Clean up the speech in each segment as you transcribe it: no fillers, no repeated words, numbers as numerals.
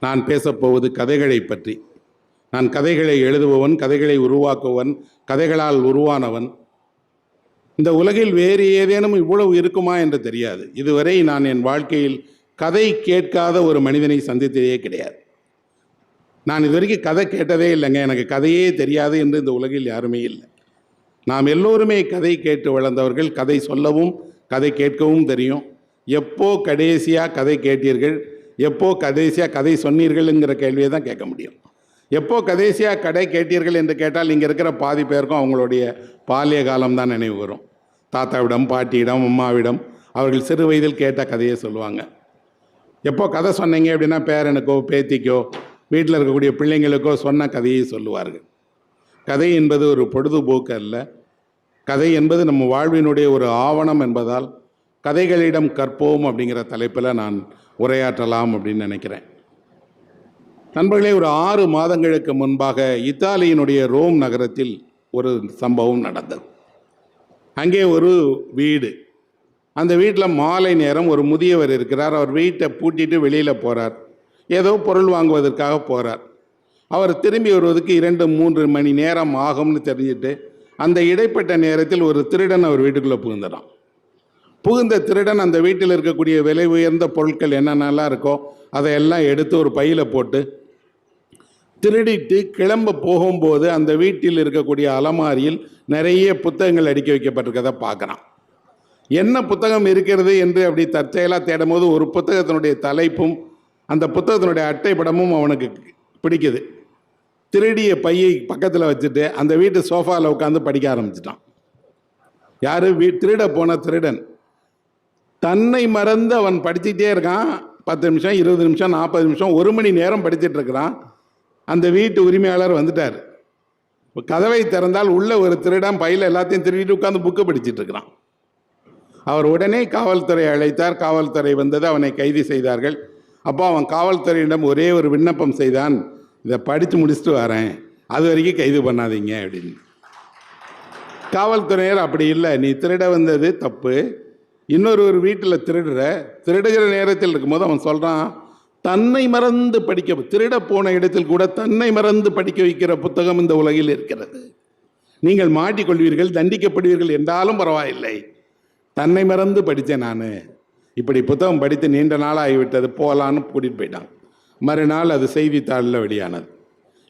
நான் பேசப்போவது கதைகளை பற்றி. நான் கதைகளை எழுதுபவன், கதைகளை உருவாக்குவன், கதைகளால் உருவானவன். இந்த உலகில் வேறு ஏதேனும் இவ்வளவு இருக்குமா என்று தெரியாது. இதுவரை நான் என் வாழ்க்கையில் கதை கேட்காத ஒரு மனிதனை சந்தித்ததே கிடையாது. நான் இதுவரைக்கும் கதை கேட்டதே இல்லைங்க, எனக்கு கதையே தெரியாது என்று இந்த உலகில் யாருமே இல்லை. நாம் எல்லோருமே கதை கேட்டு வளர்ந்தவர்கள். கதை சொல்லவும் கதை கேட்கவும் தெரியும். எப்போ கடைசியாக கதை கேட்டீர்கள், எப்போ கடைசியாக கதை சொன்னீர்கள்ங்கிற கேள்வியை தான் கேட்க முடியும். எப்போ கடைசியாக கதை கேட்டீர்கள் என்று கேட்டால் இங்கே இருக்கிற பாதி பேருக்கும் அவங்களுடைய பாலிய காலம்தான் நினைவு வரும். தாத்தாவிடம், பாட்டியிடம், அம்மாவிடம் அவர்கள் சிறு வயதில் கேட்ட கதையை சொல்லுவாங்க. எப்போ கதை சொன்னீங்க அப்படின்னா பேரனுக்கோ பேத்திக்கோ வீட்டில் இருக்கக்கூடிய பிள்ளைங்களுக்கோ சொன்ன கதையை சொல்லுவார்கள். கதை என்பது ஒரு பொழுதுபோக்கு அல்ல. கதை என்பது நம்ம வாழ்வினுடைய ஒரு ஆவணம் என்பதால் கதைகளிடம் கற்போம் அப்படிங்கிற தலைப்பில் நான் உரையாற்றலாம் அப்படின்னு நினைக்கிறேன். நண்பர்களே, ஒரு 6 மாதங்களுக்கு முன்பாக இத்தாலியினுடைய ரோம் நகரத்தில் ஒரு சம்பவம் நடந்தது. அங்கே ஒரு வீடு. அந்த வீட்டில் மாலை நேரம் ஒரு முதியவர் இருக்கிறார். அவர் வீட்டை பூட்டிட்டு வெளியில் போகிறார். ஏதோ பொருள் வாங்குவதற்காக போகிறார். அவர் திரும்பி வருவதற்கு 2-3 மணி நேரம் ஆகும்னு தெரிஞ்சுட்டு அந்த இடைப்பட்ட நேரத்தில் ஒரு திருடன் அவர் வீட்டுக்குள்ளே புகுந்துடான். புகுந்த திருடன் அந்த வீட்டில் இருக்கக்கூடிய விலை உயர்ந்த பொருட்கள் என்னென்னலாம் இருக்கோ அதையெல்லாம் எடுத்து ஒரு பையில் போட்டு திருடிட்டு கிளம்ப போகும்போது அந்த வீட்டில் இருக்கக்கூடிய அலமாரியில் நிறைய புத்தகங்கள் அடுக்கி வைக்கப்பட்டிருக்கதை பார்க்குறான். என்ன புத்தகம் இருக்கிறது என்று அப்படி தற்செயலாக தேடும் போது ஒரு புத்தகத்தினுடைய தலைப்பும் அந்த புத்தகத்தினுடைய அட்டைப்படமும் அவனுக்கு பிடிக்குது. திருடிய பையை பக்கத்தில் வச்சுட்டு அந்த வீட்டு சோஃபாவில் உட்காந்து படிக்க ஆரம்பிச்சிட்டான். யார்? திருட போன திருடன். தன்னை மறந்து அவன் படிச்சுட்டே இருக்கான். 10 நிமிஷம், 20 நிமிஷம், 40 நிமிஷம், 1 மணி நேரம் படிச்சுட்டு இருக்கிறான். அந்த வீட்டு உரிமையாளர் வந்துட்டார். கதவை திறந்தால் உள்ள ஒரு திருடன் பையில் எல்லாத்தையும் திருடிட்டு உட்காந்து புக்கு படிச்சுட்டு இருக்கிறான். அவர் உடனே காவல்துறை அழைத்தார். காவல்துறை வந்தது. அவனை கைது செய்தார்கள். அப்போ அவன் காவல்துறையிடம் ஒரே ஒரு விண்ணப்பம் செய்தான், இதை படித்து முடிச்சுட்டு வரேன், அது வரைக்கும் கைது பண்ணாதீங்க அப்படின்னு. காவல்துறையர் அப்படி இல்லை, நீ திருட வந்தது தப்பு, இன்னொரு வீட்டில் திருடுகிற நேரத்தில் இருக்கும்போது அவன் சொல்கிறான், தன்னை மறந்து படிக்க, திருட போன இடத்தில் கூட தன்னை மறந்து படிக்க வைக்கிற புத்தகம் இந்த உலகில் இருக்கிறது. நீங்கள் மாட்டிக்கொள்வீர்கள், தண்டிக்கப்படுவீர்கள் என்றாலும் பரவாயில்லை, தன்னை மறந்து படித்தேன் நான், இப்படி புத்தகம் படித்து நீண்ட நாள் ஆகிவிட்டது, போகலான்னு கூட்டிகிட்டு போயிட்டான். மறுநாள் அது செய்தித்தாளில் வெளியானது.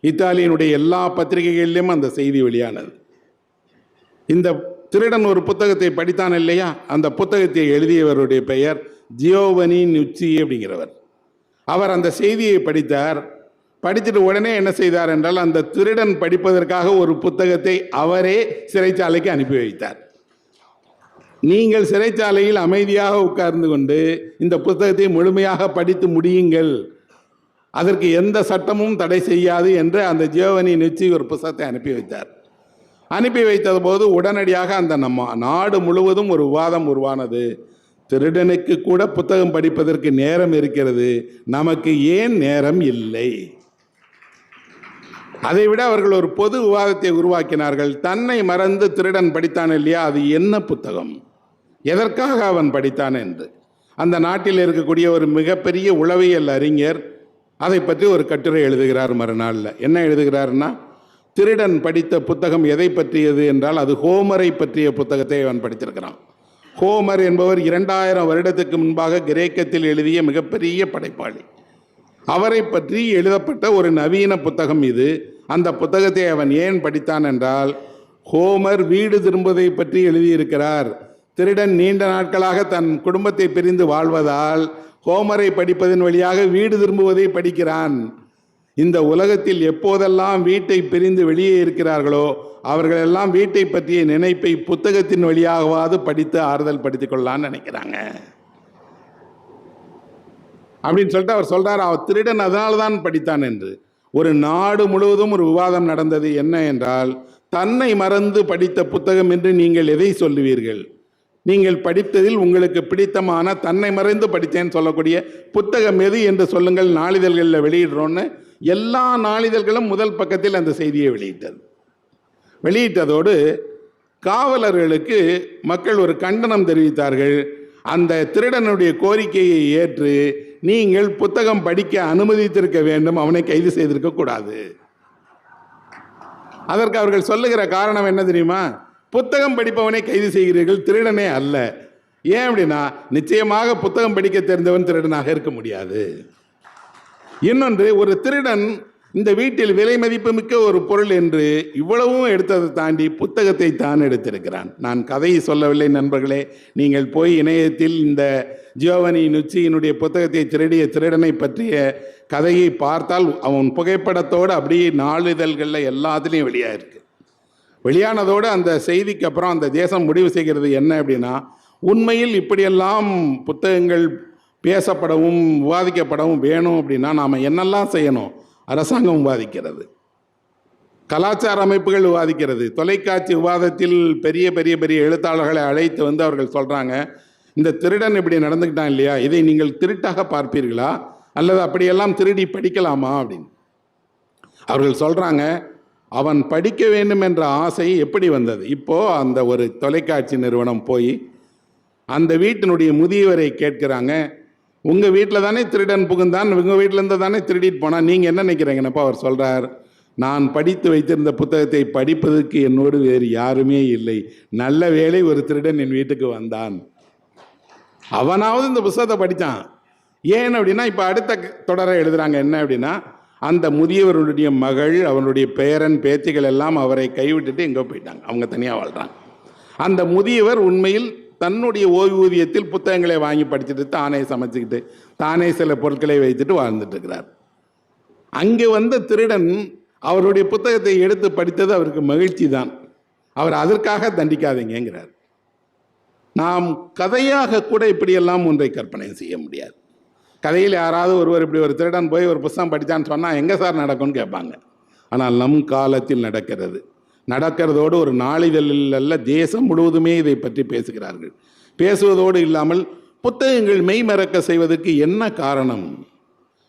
இத்தாலியினுடைய எல்லா பத்திரிகைகளிலும் அந்த செய்தி வெளியானது. இந்த திருடன் ஒரு புத்தகத்தை படித்தான் இல்லையா, அந்த புத்தகத்தை எழுதியவருடைய பெயர் ஜியோவனி நுச்சி அப்படிங்கிறவர். அவர் அந்த செய்தியை படித்தார். படித்துட்டு உடனே என்ன செய்தார் என்றால், அந்த திருடன் படிப்பதற்காக ஒரு புத்தகத்தை அவரே சிறைச்சாலைக்கு அனுப்பி வைத்தார். நீங்கள் சிறைச்சாலையில் அமைதியாக உட்கார்ந்து கொண்டு இந்த புத்தகத்தை முழுமையாக படித்து முடியுங்கள், அதற்கு எந்த சட்டமும் தடை செய்யாது என்று அந்த ஜியோவனி நுச்சி ஒரு புத்தகத்தை அனுப்பி வைத்தார். அனுப்பி வைத்தது போது உடனடியாக அந்த நம்ம நாடு முழுவதும் ஒரு விவாதம் உருவானது. திருடனுக்கு கூட புத்தகம் படிப்பதற்கு நேரம் இருக்கிறது, நமக்கு ஏன் நேரம் இல்லை? அதைவிட அவர்கள் ஒரு பொது விவாதத்தை உருவாக்கினார்கள். தன்னை மறந்து திருடன் படித்தான் இல்லையா, அது என்ன புத்தகம், எதற்காக அவன் படித்தான் என்று. அந்த நாட்டில் இருக்கக்கூடிய ஒரு மிகப்பெரிய உளவியல் அறிஞர் அதை பற்றி ஒரு கட்டுரை எழுதுகிறார். மறுநாளில் என்ன எழுதுகிறார்னா, திருடன் படித்த புத்தகம் எதை பற்றியது என்றால் அது ஹோமரை பற்றிய புத்தகத்தை அவன் படித்திருக்கிறான். ஹோமர் என்பவர் 2000 வருடத்துக்கு முன்பாக கிரேக்கத்தில் எழுதிய மிகப்பெரிய படைப்பாளி. அவரை பற்றி எழுதப்பட்ட ஒரு நவீன புத்தகம் இது. அந்த புத்தகத்தை அவன் ஏன் படித்தான் என்றால், ஹோமர் வீடு திரும்புவதை பற்றி எழுதியிருக்கிறார். திருடன் நீண்ட நாட்களாக தன் குடும்பத்தை பிரிந்து வாழ்வதால் ஹோமரை படிப்பதன் வழியாக வீடு திரும்புவதை படிக்கிறான். இந்த உலகத்தில் எப்போதெல்லாம் வீட்டை பிரிந்து வெளியே இருக்கிறார்களோ அவர்களெல்லாம் வீட்டை பற்றிய நினைப்பை புத்தகத்தின் வழியாகவாது படித்து ஆறுதல் படுத்திக் கொள்ளலான்னு நினைக்கிறாங்க அப்படின்னு சொல்லிட்டு அவர் சொல்றார். அவர் திருடன் அதனால தான் படித்தான் என்று. ஒரு நாடு முழுவதும் ஒரு விவாதம் நடந்தது. என்ன என்றால், தன்னை மறந்து படித்த புத்தகம் என்று நீங்கள் எதை சொல்லுவீர்கள்? நீங்கள் படித்ததில் உங்களுக்கு பிடித்தமான தன்னை மறைந்து படித்தேன்னு சொல்லக்கூடிய புத்தகம் எது என்று சொல்லுங்கள், நாளிதழ்களில் வெளியிடுறோன்னு எல்லா நாளிதழ்களும் முதல் பக்கத்தில் அந்த செய்தியை வெளியிட்டதோடு காவலர்களுக்கு மக்கள் ஒரு கண்டனம் தெரிவித்தார்கள். அந்த திருடனுடைய கோரிக்கையை ஏற்று நீங்கள் புத்தகம் படிக்க அனுமதித்திருக்க வேண்டும், அவனை கைது செய்திருக்க கூடாது. அதற்கு அவர்கள் சொல்லுகிற காரணம் என்ன தெரியுமா? புத்தகம் படிப்பவனை கைது செய்கிறீர்கள், திருடனே அல்ல. ஏன் அப்படின்னா, நிச்சயமாக புத்தகம் படிக்க தெரிந்தவன் திருடனாக இருக்க முடியாது. இன்னொன்று, ஒரு திருடன் இந்த வீட்டில் விலை மதிப்பு மிக்க ஒரு பொருள் என்று இவ்வளவும் எடுத்ததை தாண்டி புத்தகத்தை தான் எடுத்திருக்கிறான். நான் கதையை சொல்லவில்லை நண்பர்களே. நீங்கள் போய் இணையத்தில் இந்த ஜியோவனி நுச்சியினுடைய புத்தகத்தை திருடிய திருடனை பற்றிய கதையை பார்த்தால் அவன் புகைப்படத்தோடு அப்படியே நாளிதழ்களில் எல்லாத்துலேயும் வெளியாயிருக்கு. வெளியானதோடு அந்த செய்திக்கு அப்புறம் அந்த தேசம் முடிவு செய்கிறது என்ன அப்படின்னா, உண்மையில் இப்படியெல்லாம் புத்தகங்கள் பேசப்படவும் விவாதிக்கப்படவும் வேணும் அப்படின்னா நாம் என்னெல்லாம் செய்யணும்? அரசாங்கம் விவாதிக்கிறது, கலாச்சார அமைப்புகள் விவாதிக்கிறது, தொலைக்காட்சி விவாதத்தில் பெரிய பெரிய பெரிய எழுத்தாளர்களை அழைத்து வந்து அவர்கள் சொல்கிறாங்க, இந்த திருடன் இப்படி நடந்துக்கிட்டான் இல்லையா, இதை நீங்கள் திருட்டாக பார்ப்பீர்களா அல்லது அப்படியெல்லாம் திருடி படிக்கலாமா அப்படின்னு. அவர்கள் சொல்கிறாங்க, அவன் படிக்க வேண்டும் என்ற ஆசை எப்படி வந்தது? இப்போது அந்த ஒரு தொலைக்காட்சி நிறுவனம் போய் அந்த வீட்டினுடைய முதியவரை கேட்குறாங்க, உங்கள் வீட்டில் தானே திருடன் புகுந்தான், உங்கள் வீட்டிலேருந்து தானே திருடிட்டு போனான், நீங்கள் என்ன நினைக்கிறீங்கன்னப்போ அவர் சொல்கிறார், நான் படித்து வைத்திருந்த புத்தகத்தை படிப்பதற்கு என்னோடு வேறு யாருமே இல்லை, நல்ல வேளை ஒரு திருடன் என் வீட்டுக்கு வந்தான், அவனாவது இந்த புத்தகத்தை படித்தான். ஏன் அப்படின்னா, இப்போ அடுத்த தொடரை எழுதுகிறாங்க என்ன அப்படின்னா, அந்த முதியவர்களுடைய மகள், அவனுடைய பேரன் பேத்திகள் எல்லாம் அவரை கைவிட்டுட்டு எங்கே போயிட்டாங்க, அவங்க தனியாக வாழ்கிறாங்க. அந்த முதியவர் உண்மையில் தன்னுடைய ஓய்வூதியத்தில் புத்தகங்களை வாங்கி படிச்சுட்டு தானே சமைச்சிக்கிட்டு தானே சில பொருட்களை வைத்துட்டு வாழ்ந்துட்டு இருக்கிறார். அங்கே வந்த திருடன் அவருடைய புத்தகத்தை எடுத்து படித்தது அவருக்கு மகிழ்ச்சி தான். அவர் அதற்காக தண்டிக்காதீங்கிறார். நாம் கதையாக கூட இப்படியெல்லாம் ஒன்றை கற்பனை செய்ய முடியாது. கதையில் யாராவது ஒருவர் இப்படி ஒரு திருடன் போய் ஒரு புத்தகம் படித்தான்னு சொன்னால் எங்கே சார் நடக்கும்னு கேட்பாங்க. ஆனால் நம் காலத்தில் நடக்கிறதோடு ஒரு நாளிதழில் அல்ல, தேசம் முழுவதுமே இதை பற்றி பேசுகிறார்கள். பேசுவதோடு இல்லாமல் புத்தகங்கள் மெய்மறக்க செய்வதற்கு என்ன காரணம்?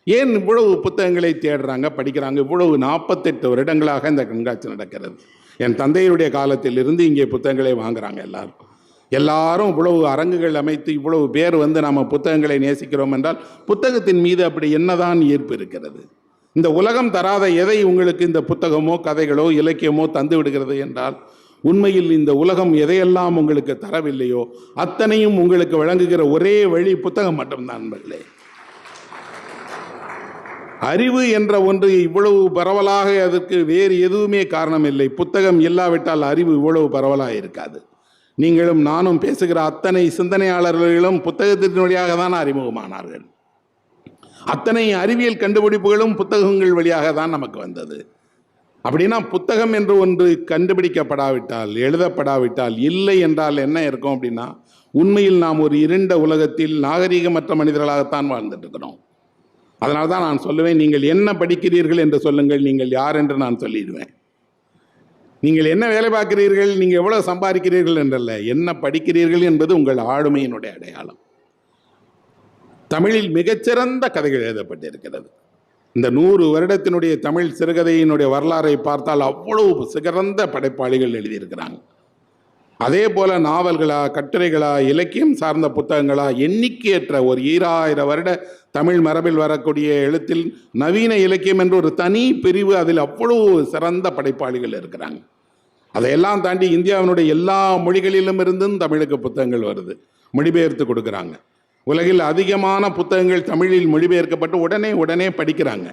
ஏன் இவ்வளவு புத்தகங்களை தேடுறாங்க, படிக்கிறாங்க? இவ்வளவு 48 வருடங்களாக இந்த கண்காட்சி நடக்கிறது. என் தந்தையுடைய காலத்தில் இருந்து இங்கே புத்தகங்களை வாங்குறாங்க எல்லாரும் இவ்வளவு அரங்குகள் அமைத்து இவ்வளவு பேர் வந்து நாம் புத்தகங்களை நேசிக்கிறோம் என்றால் புத்தகத்தின் மீது அப்படி என்னதான் ஈர்ப்பு இருக்கிறது? இந்த உலகம் தராத எதை உங்களுக்கு இந்த புத்தகமோ கதைகளோ இலக்கியமோ தந்து விடுகிறது என்றால், உண்மையில் இந்த உலகம் எதையெல்லாம் உங்களுக்கு தரவில்லையோ அத்தனையும் உங்களுக்கு வழங்குகிற ஒரே வழி புத்தகம் மட்டும்தான் நண்பர்களே. அறிவு என்ற ஒன்று இவ்வளவு பரவலாக அதற்கு வேறு எதுவுமே காரணம் இல்லை. புத்தகம் இல்லாவிட்டால் அறிவு இவ்வளவு பரவலாக இருக்காது. நீங்களும் நானும் பேசுகிற அத்தனை சிந்தனையாளர்களும் புத்தகத்தின் வழியாக தான் அறிமுகமானார்கள். அத்தனை அறிவியல் கண்டுபிடிப்புகளும் புத்தகங்கள் வழியாக தான் நமக்கு வந்தது. அப்படின்னா புத்தகம் என்று ஒன்று கண்டுபிடிக்கப்படாவிட்டால், எழுதப்படாவிட்டால், இல்லை என்றால் என்ன இருக்கும் அப்படின்னா, உண்மையில் நாம் ஒரு இருண்ட உலகத்தில் நாகரீகமற்ற மனிதர்களாகத்தான் வாழ்ந்துட்டு இருக்கிறோம். அதனால தான் நான் சொல்லுவேன், நீங்கள் என்ன படிக்கிறீர்கள் என்று சொல்லுங்கள், நீங்கள் யார் என்று நான் சொல்லிடுவேன். நீங்கள் என்ன வேலை பார்க்கிறீர்கள், நீங்கள் எவ்வளவு சம்பாதிக்கிறீர்கள் என்றல்ல, என்ன படிக்கிறீர்கள் என்பது உங்கள் ஆளுமையினுடைய அடையாளம். தமிழில் மிகச்சிறந்த கதைகள் எழுதப்பட்டிருக்கிறது. இந்த 100 வருடத்தினுடைய தமிழ் சிறுகதையினுடைய வரலாறை பார்த்தால் அவ்வளவு சிறந்த படைப்பாளிகள் எழுதியிருக்கிறாங்க. அதே போல நாவல்களா, கட்டுரைகளா, இலக்கியம் சார்ந்த புத்தகங்களா, எண்ணிக்கையற்ற ஒரு 2000 வருட தமிழ் மரபில் வரக்கூடிய எழுத்தில் நவீன இலக்கியம் என்ற ஒரு தனி பிரிவு, அதில் அவ்வளவு சிறந்த படைப்பாளிகள் இருக்கிறாங்க. அதையெல்லாம் தாண்டி இந்தியாவினுடைய எல்லா மொழிகளிலும் இருந்தும் தமிழுக்கு புத்தகங்கள் வருது, மொழிபெயர்த்து கொடுக்குறாங்க. உலகில் அதிகமான புத்தகங்கள் தமிழில் மொழிபெயர்க்கப்பட்டு உடனே படிக்கிறாங்க.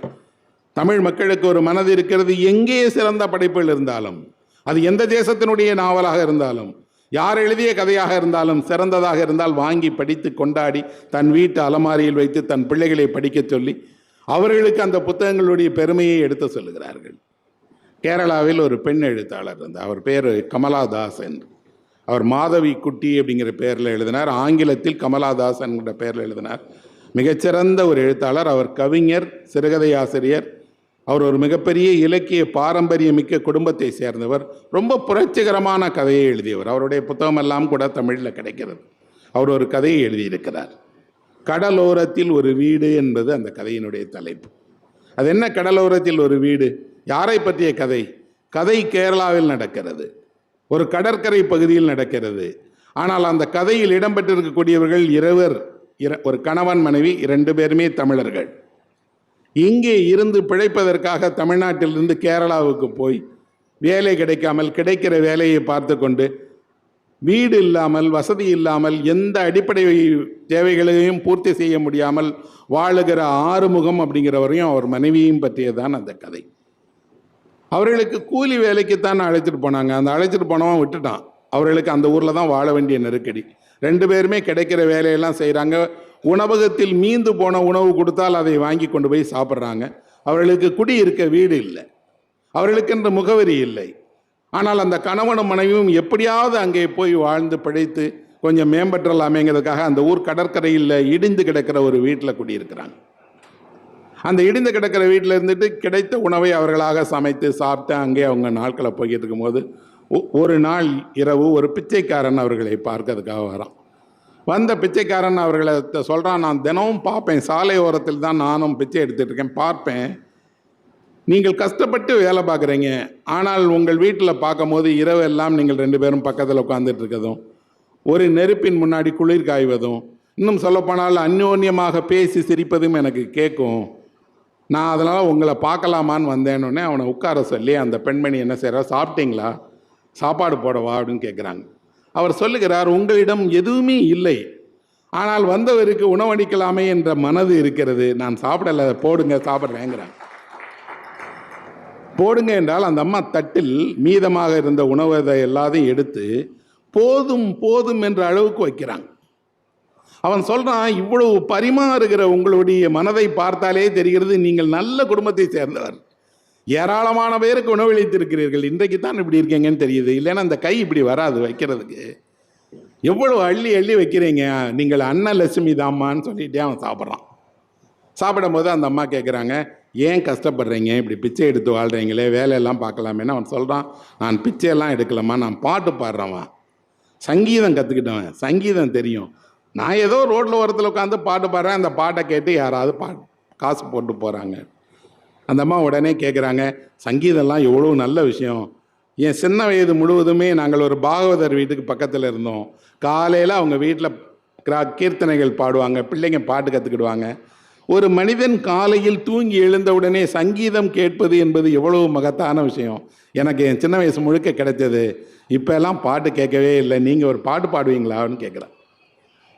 தமிழ் மக்களுக்கு ஒரு மனது இருக்கிறது. எங்கே சிறந்த படைப்புகள் இருந்தாலும், அது எந்த தேசத்தினுடைய நாவலாக இருந்தாலும், யார் எழுதிய கதையாக இருந்தாலும், சிறந்ததாக இருந்தால் வாங்கி படித்து கொண்டாடி தன் வீட்டு அலமாரியில் வைத்து தன் பிள்ளைகளை படிக்க சொல்லி அவர்களுக்கு அந்த புத்தகங்களுடைய பெருமையை எடுத்து சொல்லுகிறார்கள். கேரளாவில் ஒரு பெண் எழுத்தாளர் இருந்தார். அவர் பேர் கமலாதாஸ் என்று. அவர் மாதவி குட்டி அப்படிங்கிற பேரில் எழுதினார். ஆங்கிலத்தில் கமலாதாஸ் என்கிற பேரில் எழுதினார். மிகச்சிறந்த ஒரு எழுத்தாளர். அவர் கவிஞர், சிறுகதை ஆசிரியர். அவர் ஒரு மிகப்பெரிய இலக்கிய பாரம்பரியமிக்க குடும்பத்தை சேர்ந்தவர். ரொம்ப புரட்சிகரமான கதையை எழுதியவர். அவருடைய புத்தகமெல்லாம் கூட தமிழில் கிடைக்கிறது. அவர் ஒரு கதையை எழுதியிருக்கிறார். கடலோரத்தில் ஒரு வீடு என்பது அந்த கதையினுடைய தலைப்பு. அது என்ன கடலோரத்தில் ஒரு வீடு? யாரை பற்றிய கதை? கதை கேரளாவில் நடக்கிறது, ஒரு கடற்கரை பகுதியில் நடக்கிறது. ஆனால் அந்த கதையில் இடம்பெற்றிருக்கக்கூடியவர்கள் இருவர். ஒரு கணவன் மனைவி 2 பேருமே தமிழர்கள். இங்கே இருந்து பிழைப்பதற்காக தமிழ்நாட்டிலிருந்து கேரளாவுக்கு போய் வேலை கிடைக்காமல் கிடைக்கிற வேலையை பார்த்து கொண்டு வீடு இல்லாமல் வசதி இல்லாமல் எந்த அடிப்படை தேவைகளையும் பூர்த்தி செய்ய முடியாமல் வாழுகிற ஆறுமுகம் அப்படிங்கிறவரையும் அவர் மனைவியையும் பற்றியதான் அந்த கதை. அவர்களுக்கு கூலி வேலைக்குத்தான் அழைச்சிட்டு போனாங்க. அந்த அழைச்சிட்டு போனவன் விட்டுட்டான். அவர்களுக்கு அந்த ஊரில் தான் வாழ வேண்டிய நெருக்கடி. 2 பேருமே கிடைக்கிற வேலையெல்லாம் செய்கிறாங்க. உணவகத்தில் மீந்து போன உணவு கொடுத்தால் அதை வாங்கி கொண்டு போய் சாப்பிட்றாங்க. அவர்களுக்கு குடியிருக்க வீடு இல்லை, அவர்களுக்கென்ற முகவரி இல்லை. ஆனால் அந்த கணவனும் மனைவியும் எப்படியாவது அங்கே போய் வாழ்ந்து பிழைத்து கொஞ்சம் மேம்பற்றலாமேங்கிறதுக்காக அந்த ஊர் கடற்கரையில் இடிந்து கிடக்கிற ஒரு வீட்டில் குடியிருக்கிறாங்க. அந்த இடிந்து கிடக்கிற வீட்டில் இருந்துட்டு கிடைத்த உணவை அவர்களாக சமைத்து சாப்பிட்டு அங்கே அவங்க நாட்களை போய்கிட்டு இருக்கும்போது ஒரு நாள் இரவு ஒரு பிச்சைக்காரன் அவர்களை பார்க்கறதுக்காக வரான். வந்த பிச்சைக்காரன் அவர்களை சொல்கிறான், நான் தினமும் பார்ப்பேன், சாலை ஓரத்தில் தான் நானும் பிச்சை எடுத்துகிட்டு இருக்கேன், பார்ப்பேன், நீங்கள் கஷ்டப்பட்டு வேலை பார்க்குறீங்க, ஆனால் உங்கள் வீட்டில் பார்க்கும்போது இரவு எல்லாம் நீங்கள் 2 பேரும் பக்கத்தில் உட்காந்துட்டு இருக்கிறதும், ஒரு நெருப்பின் முன்னாடி குளிர் காய்வதும், இன்னும் சொல்லப்போனால் அந்யோன்யமாக பேசி சிரிப்பதும் எனக்கு கேட்கும். நான் அதனால் உங்களை பார்க்கலாமான்னு வந்தேன்னொடனே அவனை உட்கார சொல்லி அந்த பெண்மணி என்ன செய்கிறா, சாப்பிட்டீங்களா, சாப்பாடு போடவா அப்படின்னு கேட்குறாங்க. அவர் சொல்லுகிறார், உங்களிடம் எதுவுமே இல்லை, ஆனால் வந்தவருக்கு உணவளிக்கலாமே என்ற மனது இருக்கிறது, நான் சாப்பிடலை, போடுங்க சாப்பிட்றேங்கிறாங்க. போடுங்க என்றால் அந்த அம்மா தட்டில் மீதமாக இருந்த உணவை எல்லாத்தையும் எடுத்து போதும் போதும் என்ற அளவுக்கு வைக்கிறாங்க. அவன் சொல்கிறான், இவ்வளவு பரிமாறுகிற உங்களுடைய மனதை பார்த்தாலே தெரிகிறது நீங்கள் நல்ல குடும்பத்தை சேர்ந்தவர், ஏராளமான பேருக்கு உணவளித்திருக்கிறீர்கள், இன்றைக்கு தான் இப்படி இருக்கீங்கன்னு தெரியுது, இல்லைன்னா அந்த கை இப்படி வராது வைக்கிறதுக்கு, எவ்வளவு அள்ளி அள்ளி வைக்கிறீங்க, நீங்கள் அன்னலட்சுமி தாம்மான்னு சொல்லிகிட்டே அவன் சாப்பிட்றான். சாப்பிடும்போது அந்த அம்மா கேட்குறாங்க, ஏன் கஷ்டப்படுறீங்க, இப்படி பிச்சை எடுத்து வாழ்கிறீங்களே, வேலையெல்லாம் பார்க்கலாமேன்னு. அவன் சொல்கிறான், நான் பிச்சையெல்லாம் எடுக்கலாமா, நான் பாட்டு பாடுறவன், சங்கீதம் கற்றுக்கிட்டவன், சங்கீதம் தெரியும், நான் ஏதோ ரோட்டில் ஓரத்தில் உட்காந்து பாட்டு பாடுறேன், அந்த பாட்டை கேட்டு யாராவது காசு போட்டு போகிறாங்க. அந்த அம்மா உடனே கேட்குறாங்க, சங்கீதம்லாம் எவ்வளோ நல்ல விஷயம், என் சின்ன வயது முழுவதுமே நாங்கள் ஒரு பாகவதர் வீட்டுக்கு பக்கத்தில் இருந்தோம், காலையில் அவங்க வீட்டில் கீர்த்தனைகள் பாடுவாங்க, பிள்ளைங்க பாட்டு கற்றுக்கிடுவாங்க. ஒரு மனிதன் காலையில் தூங்கி எழுந்தவுடனே சங்கீதம் கேட்பது என்பது எவ்வளோ மகத்தான விஷயம், எனக்கு என் சின்ன வயசு முழுக்க கிடைச்சது, இப்போ எல்லாம் பாட்டு கேட்கவே இல்லை, நீங்கள் ஒரு பாட்டு பாடுவீங்களான்னு கேட்குறேன்.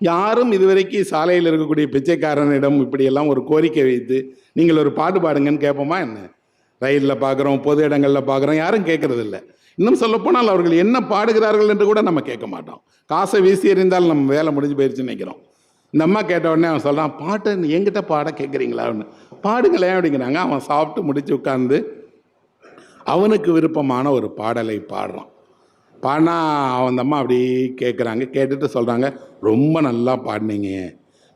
யாரும் இதுவரைக்கும் சாலையில் இருக்கக்கூடிய பிச்சைக்காரனிடம் இப்படியெல்லாம் ஒரு கோரிக்கை வைத்து நீங்கள் ஒரு பாட்டு பாடுங்கன்னு கேட்போமா என்ன? ரயிலில் பார்க்குறோம், பொது இடங்களில் பார்க்குறோம், யாரும் கேட்கறது இல்லை. இன்னும் சொல்லப்போனால் அவர்கள் என்ன பாடுகிறார்கள் என்று கூட நம்ம கேட்க மாட்டோம். காசை வீசி எறிந்தால் நம்ம வேலை முடிஞ்சு போயிடுச்சுன்னு நினைக்கிறோம். இந்த அம்மா கேட்ட உடனே அவன் சொல்கிறான், பாட்டு என்கிட்ட பாட கேட்குறீங்களா அப்படின்னு. பாடுங்களேன் அப்படிங்கிறாங்க. அவன் சாப்பிட்டு முடிச்சு உட்கார்ந்து அவனுக்கு விருப்பமான ஒரு பாடலை பாடுறான். பாடினா அவன் அம்மா அப்படி கேட்குறாங்க. கேட்டுட்டு சொல்கிறாங்க, ரொம்ப நல்லா பாடினீங்க,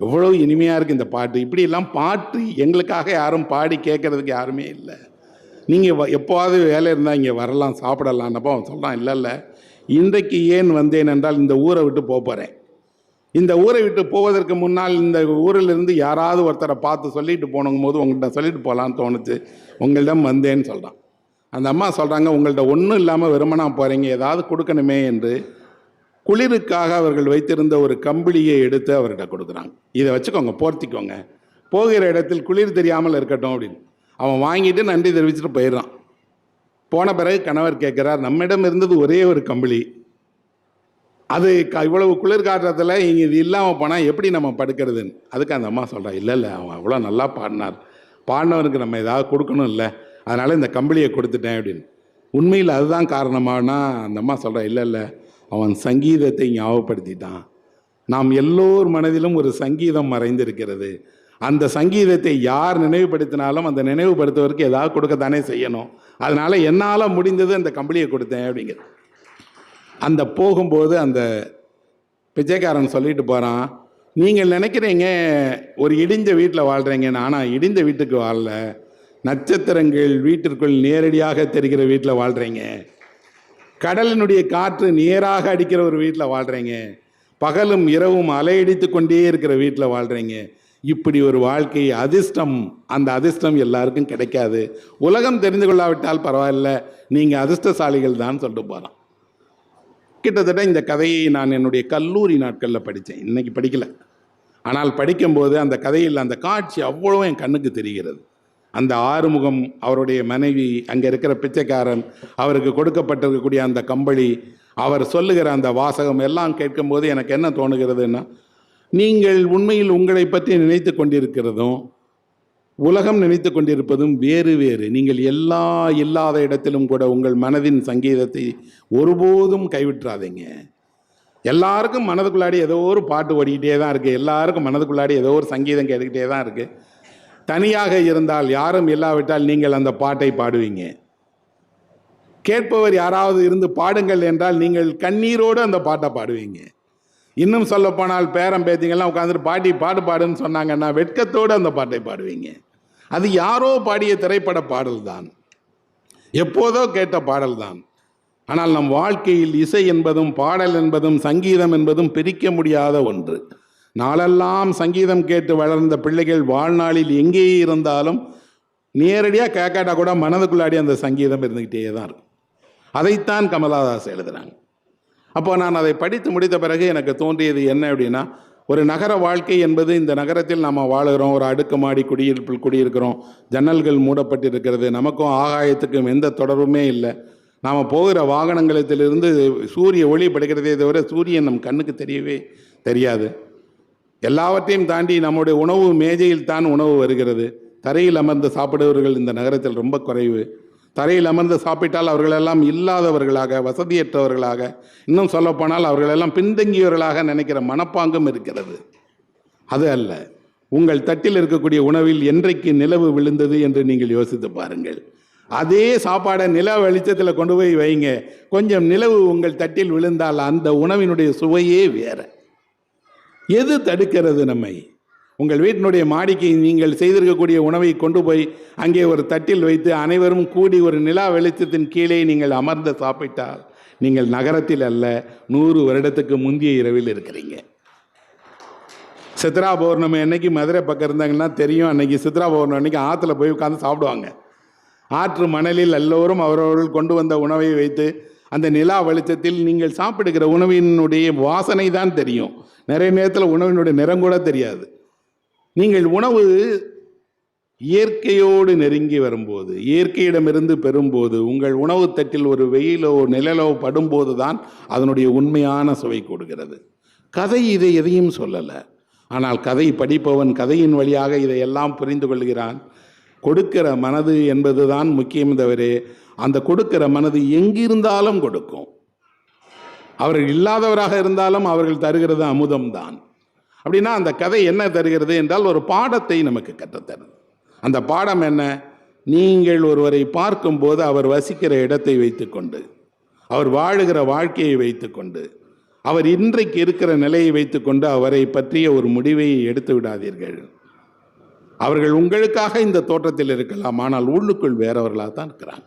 எவ்வளோ இனிமையாக இருக்குது இந்த பாட்டு, இப்படியெல்லாம் பாட்டு எங்களுக்காக யாரும் பாடி கேட்குறதுக்கு யாருமே இல்லை, நீங்கள் எப்போவாவது வேலை இருந்தால் இங்கே வரலாம் சாப்பிடலான்னப்போ அவன் சொல்கிறான், இல்லை இன்றைக்கு ஏன் வந்தேன் என்றால் இந்த ஊரை விட்டு போகிறேன், இந்த ஊரை விட்டு போவதற்கு முன்னால் இந்த ஊரிலிருந்து யாராவது ஒருத்தரை பார்த்து சொல்லிட்டு போனுங்கும் போது உங்கள்கிட்ட சொல்லிட்டு போகலான்னு தோணுச்சு, உங்களிடம் வந்தேன்னு சொல்கிறான். அந்த அம்மா சொல்கிறாங்க, உங்கள்கிட்ட ஒன்றும் இல்லாமல் வெறுமனா போகிறீங்க, ஏதாவது கொடுக்கணுமே என்று குளிருக்காக அவர்கள் வைத்திருந்த ஒரு கம்பிளியை எடுத்து அவர்கிட்ட கொடுக்குறாங்க. இதை வச்சுக்கோங்க, போர்த்திக்கோங்க, போகிற இடத்தில் குளிர் தெரியாமல் இருக்கட்டும் அப்படின்னு. அவன் வாங்கிட்டு நன்றி தெரிவிச்சுட்டு போயிடுறான். போன பிறகு கணவர் கேட்குறார், நம்மிடம் இருந்தது ஒரே ஒரு கம்பிளி, அது இவ்வளவு குளிர்காற்றத்தில் இங்கே இது இல்லாமல் போனால் எப்படி நம்ம படுக்கிறதுன்னு. அதுக்கு அந்த அம்மா சொல்கிறா, இல்லை அவன் அவ்வளோ நல்லா பாடினவனுக்கு நம்ம ஏதாவது கொடுக்கணும் இல்லை, அதனால் இந்த கம்பிளியை கொடுத்துட்டேன் அப்படின்னு. உண்மையில் அதுதான் காரணமானா அந்த அம்மா சொல்கிறா, இல்லை அவன் சங்கீதத்தை ஞாபகப்படுத்திட்டான், நாம் எல்லோர் மனதிலும் ஒரு சங்கீதம் மறைந்திருக்கிறது, அந்த சங்கீதத்தை யார் நினைவுபடுத்தினாலும் அந்த நினைவுபடுத்துவதற்கு ஏதாவது கொடுக்கத்தானே செய்யணும், அதனால் என்னால் முடிந்தது அந்த கம்பிளியை கொடுத்தேன் அப்படிங்கிற. அந்த போகும்போது அந்த பிச்சைக்காரன் சொல்லிட்டு போகிறான், நீங்கள் நினைக்கிறீங்க ஒரு இடிஞ்ச வீட்டில் வாழ்கிறீங்கன்னு, ஆனால் இடிந்த வீட்டுக்கு வாழல, நட்சத்திரங்கள் வீட்டிற்குள் நேரடியாக தெரிகிற வீட்டில் வாழ்கிறீங்க, கடலினுடைய காற்று நேராக அடிக்கிற ஒரு வீட்டில் வாழ்கிறீங்க, பகலும் இரவும் அலையடித்து கொண்டே இருக்கிற வீட்டில் வாழ்கிறீங்க. இப்படி ஒரு வாழ்க்கை அதிர்ஷ்டம், அந்த அதிர்ஷ்டம் எல்லாருக்கும் கிடைக்காது, உலகம் தெரிந்து கொள்ளாவிட்டால் பரவாயில்ல, நீங்கள் அதிர்ஷ்டசாலிகள் தான் சொல்லிட்டு போகிறான். கிட்டத்தட்ட இந்த கதையை நான் என்னுடைய கல்லூரி நாட்களில் படித்தேன், இன்னைக்கு படிக்கலை. ஆனால் படிக்கும்போது அந்த கதையில் அந்த காட்சி அவ்வளோ என் கண்ணுக்கு தெரிகிறது. அந்த ஆறுமுகம், அவருடைய மனைவி, அங்கே இருக்கிற பிச்சைக்காரன், அவருக்கு கொடுக்கப்பட்டிருக்கக்கூடிய அந்த கம்பளி, அவர் சொல்லுகிற அந்த வாசகம் எல்லாம் கேட்கும்போது எனக்கு என்ன தோணுகிறதுன்னா, நீங்கள் உண்மையில் உங்களை பற்றி நினைத்து கொண்டிருக்கிறதும் உலகம் நினைத்து கொண்டிருப்பதும் வேறு வேறு. நீங்கள் இல்லாத இடத்திலும் கூட உங்கள் மனதின் சங்கீதத்தை ஒருபோதும் கைவிட்டுறாதீங்க. எல்லாருக்கும் மனதுக்குள்ளாடி ஏதோ ஒரு பாட்டு ஓடிக்கிட்டே தான் இருக்குது. எல்லாருக்கும் மனதுக்குள்ளாடி ஏதோ ஒரு சங்கீதம் கேட்டுக்கிட்டே தான் இருக்குது. தனியாக இருந்தால், யாரும் இல்லாவிட்டால் நீங்கள் அந்த பாட்டை பாடுவீங்க. கேட்பவர் யாராவது இருந்து பாடுங்கள் என்றால் நீங்கள் கண்ணீரோடு அந்த பாட்டை பாடுவீங்க. இன்னும் சொல்லப்போனால் பேரம் பேத்திங்கெல்லாம் உட்காந்துட்டு பாட்டு பாடுன்னு சொன்னாங்கன்னா வெட்கத்தோடு அந்த பாட்டை பாடுவீங்க. அது யாரோ பாடிய திரைப்பட பாடல் தான், எப்போதோ கேட்ட பாடல் தான். ஆனால் நம் வாழ்க்கையில் இசை என்பதும் பாடல் என்பதும் சங்கீதம் என்பதும் பிரிக்க முடியாத ஒன்று. நாளெல்லாம் சங்கீதம் கேட்டு வளர்ந்த பிள்ளைகள் வாழ்நாளில் எங்கே இருந்தாலும் நேரடியாக கேட்காட்டா கூட மனதுக்குள்ளாடி அந்த சங்கீதம் இருந்துக்கிட்டே தான் இருக்கும். அதைத்தான் கமலாதாஸ் எழுதுகிறாங்க. அப்போ நான் அதை படித்து முடித்த பிறகு எனக்கு தோன்றியது என்ன அப்படின்னா, ஒரு நகர வாழ்க்கை என்பது, இந்த நகரத்தில் நம்ம வாழுகிறோம், ஒரு அடுக்குமாடி குடியிருப்பில் குடியிருக்கிறோம், ஜன்னல்கள் மூடப்பட்டிருக்கிறது, நமக்கும் ஆகாயத்துக்கும் எந்த தொடர்புமே இல்லை. நாம் போகிற வாகனங்களிலிருந்து சூரிய ஒளி படுகிறதே தவிர சூரியன் நம் கண்ணுக்கு தெரியவே தெரியாது. எல்லாவற்றையும் தாண்டி நம்முடைய உணவு மேஜையில் தான் உணவு வருகிறது. தரையில் அமர்ந்து சாப்பிடுபவர்கள் இந்த நகரத்தில் ரொம்ப குறைவு. தரையில் அமர்ந்து சாப்பிட்டால் அவர்களெல்லாம் இல்லாதவர்களாக, வசதியற்றவர்களாக, இன்னும் சொல்லப்போனால் அவர்களெல்லாம் பின்தங்கியவர்களாக நினைக்கிற மனப்பாங்கும் இருக்கிறது. அது அல்ல. உங்கள் தட்டில் இருக்கக்கூடிய உணவில் என்றைக்கு நிலவு விழுந்தது என்று நீங்கள் யோசித்து பாருங்கள். அதே சாப்பாடை நில வெளிச்சத்தில் கொண்டு போய் வைங்க, கொஞ்சம் நிலவு உங்கள் தட்டில் விழுந்தால் அந்த உணவினுடைய சுவையே வேற. எது தடுக்கிறது நம்மை? உங்கள் வீட்டினுடைய மாடிக்கு நீங்கள் செய்திருக்கக்கூடிய உணவை கொண்டு போய் அங்கே ஒரு தட்டில் வைத்து அனைவரும் கூடி ஒரு நிலா வெளிச்சத்தின் கீழே நீங்கள் அமர்ந்து சாப்பிட்டால் நீங்கள் நகரத்தில் அல்ல, 100 வருடத்துக்கு முந்தைய இரவில் இருக்கிறீங்க. சித்ரா பௌர்ணமி அன்னைக்கு மதுரை பக்கம் இருந்தாங்கன்னா தெரியும். அன்னைக்கு சித்ரா பௌர்ணமி அன்னைக்கு ஆற்றுல போய் உட்காந்து சாப்பிடுவாங்க. ஆற்று மணலில் எல்லோரும் அவரவர்கள் கொண்டு வந்த உணவை வைத்து அந்த நிலா வெளிச்சத்தில் நீங்கள் சாப்பிடுகிற உணவினுடைய வாசனை தான் தெரியும். நிறைய நேரத்தில் உணவினுடைய நிறம் கூட தெரியாது. நீங்கள் உணவு இயற்கையோடு நெருங்கி வரும்போது, இயற்கையிடமிருந்து பெறும்போது, உங்கள் உணவு தட்டில் ஒரு வெயிலோ நிழலோ படும்போது தான் அதனுடைய உண்மையான சுவை கொடுக்கிறது. கதை இதை எதையும் சொல்லலை. ஆனால் கதை படிப்பவன் கதையின் வழியாக இதையெல்லாம் புரிந்து கொள்கிறான். கொடுக்கிற மனது என்பது தான் முக்கியம் தவிர, அந்த கொடுக்கிற மனது எங்கிருந்தாலும் கொடுக்கும். அவர்கள் இல்லாதவராக இருந்தாலும் அவர்கள் தருகிறது அமுதம்தான். அப்படின்னா அந்த கதை என்ன தருகிறது என்றால், ஒரு பாடத்தை நமக்கு கற்றுத்தருது. அந்த பாடம் என்ன? நீங்கள் ஒருவரை பார்க்கும்போது அவர் வசிக்கிற இடத்தை வைத்துக்கொண்டு, அவர் வாழுகிற வாழ்க்கையை வைத்துக்கொண்டு, அவர் இன்றைக்கு இருக்கிற நிலையை வைத்துக்கொண்டு அவரை பற்றிய ஒரு முடிவை எடுத்து விடாதீர்கள். அவர்கள் உங்களுக்காக இந்த தோற்றத்தில் இருக்கலாம், ஆனால் உள்ளுக்குள் வேறவர்களாக தான் இருக்கிறாங்க.